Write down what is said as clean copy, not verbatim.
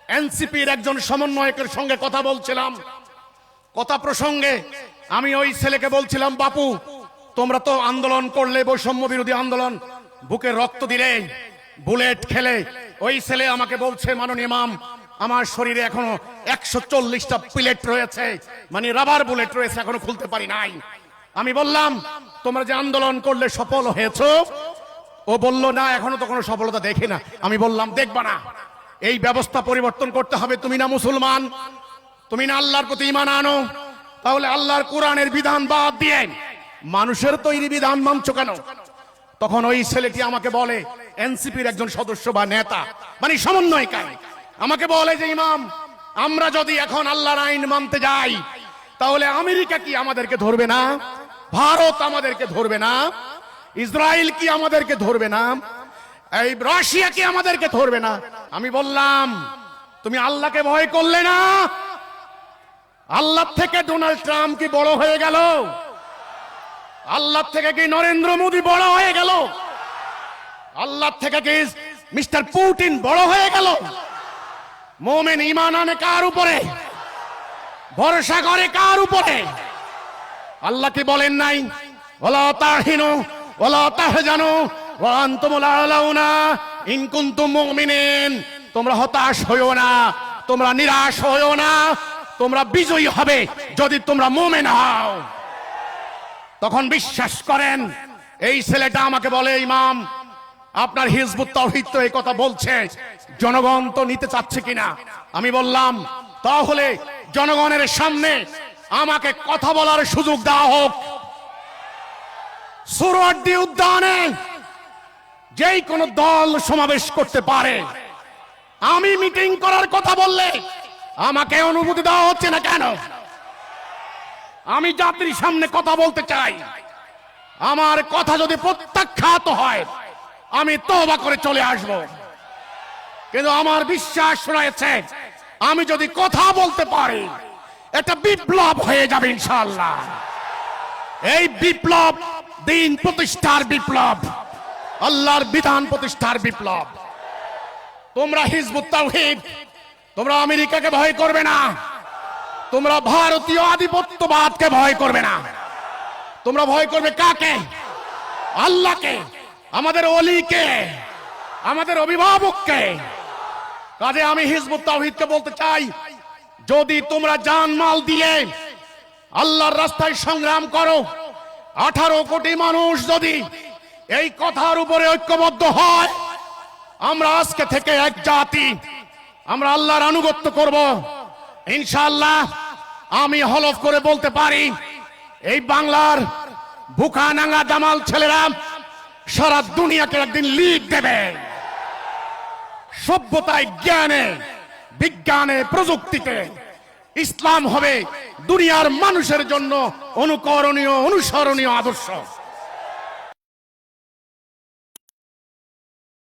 এনসিপির একজন সমন্বয়কের সঙ্গে কথা বলছিলাম। কথা প্রসঙ্গে আমি ওই ছেলেকে বলছিলাম, বাপু তোমরা তো আন্দোলন করলে, বৈষম্য বিরোধী আন্দোলন, বুকে রক্ত দিলে, বুলেট খেলে। ওই ছেলে আমাকে বলছে, মাননীয় ইমাম আমার শরীরে এখনো 140টা বুলেট রয়েছে, মানে রাবার বুলেট রয়েছে, এখনো খুলতে পারি নাই। আমি বললাম, তোমরা যে আন্দোলন করলে সফল হয়েছো? ও বলল, না এখনো তো কোনো সফলতা দেখি না। আমি বললাম, দেখবা না, এই ব্যবস্থা পরিবর্তন করতে হবে। তুমি না মুসলমান, তুমি না আল্লাহর প্রতি ঈমান আনো, তাহলে আল্লাহর কোরআনের বিধান বাদ দিয়ে মানুষের তৈরি বিধান মানছো কেন? তখন ওই ছেলেটি আমাকে বলে, এনসিপির একজন সদস্য বা নেতা, মানে সমন্বয়কারী, আমাকে বলে যে ইমাম, আমরা যদি এখন আল্লাহর আইন মানতে যাই তাহলে আমেরিকা কি আমাদেরকে ধরবে না? ভারত আমাদেরকে ধরবে না? ইসরায়েল কি আমাদেরকে ধরবে না? এই রাশিয়া কি আমাদেরকে ধরবে না? আমি বললাম, তুমি আল্লাহকে ভয় করলে না? আল্লাহ থেকে ডোনাল্ড ট্রাম্প কি বড় হয়ে গেল? আল্লাহ থেকে কি নরেন্দ্র মোদী বড় হয়ে গেল? আল্লাহ থেকে কি মিস্টার পুতিন বড় হয়ে গেল? মোমেন ঈমান আনে কার উপরে? ভরসা করে কার উপরে? আল্লাহ কি বলেন নাই, ওয়ালা তাহিনু ওয়ালা তাহজানু ওয়া আনতুমুল আলাউনা ইন কুনতুম মুমিনিন? তোমরা হতাশ হইও না, তোমরা নিরাশ হইও না, তোমরা বিজয়ী হবে যদি তোমরা মুমিন হও। তখন বিশ্বাস করেন, এই ছেলেটা আমাকে বলে, ইমাম আপনার হিজবুত তাওহীদ তো এই কথা বলছে, জনগণ তো নিতে চাচ্ছে কিনা? আমি বললাম, তাহলে জনগণের সামনে আমাকে কথা বলার সুযোগ দেওয়া হোক। সোহরাওয়ার্দী উদ্যানে যেই কোন দল সমাবেশ করতে পারে, আমি মিটিং করার কথা বললে আমাকে অনুমতি দেওয়া হচ্ছে না কেন? আমি জাতির সামনে কথা বলতে চাই, আমার কথা যদি প্রত্যাখ্যাত হয় আমি তওবা করে চলে আসব। কিন্তু আমার বিশ্বাস রয়েছে, আমি যদি কথা বলতে পারি এটা বিপ্লব হয়ে যাবে ইনশাআল্লাহ। এই বিপ্লব দিন প্রতিষ্ঠার বিপ্লব, আল্লাহর বিধান প্রতিষ্ঠার বিপ্লব। তোমরা হিজবুত তাওহীদ, তোমরা আমেরিকাকে ভয় করবে না, তোমরা ভারতীয় আধিপত্যবাদকে ভয় করবে না, তোমরা ভয় করবে কাকে? আল্লাহকে, আমাদের ওলিকে, আমাদের অভিভাবককে। কাজে আমি হিজবুত তাওহীদকে বলতে চাই, যদি তোমরা জানমাল দিয়ে আল্লাহর রাস্তায় সংগ্রাম করো, 18 কোটি মানুষ যদি এই কথার উপরে ঐক্যবদ্ধ হয়, আমরা আজকে থেকে এক জাতি, আমরা আল্লাহর আনুগত্য করব ইনশাআল্লাহ। আমি হলফ করে বলতে পারি, এই বাংলার বুকানাঙ্গা জামাল ছেলেরা সারা দুনিয়াকে একদিন লিড দেবে। সভ্যতায়, জ্ঞানে, বিজ্ঞানে, প্রযুক্তিতে ইসলাম হবে দুনিয়ার মানুষের জন্য অনুকরণীয়, অনুসরণীয় আদর্শ।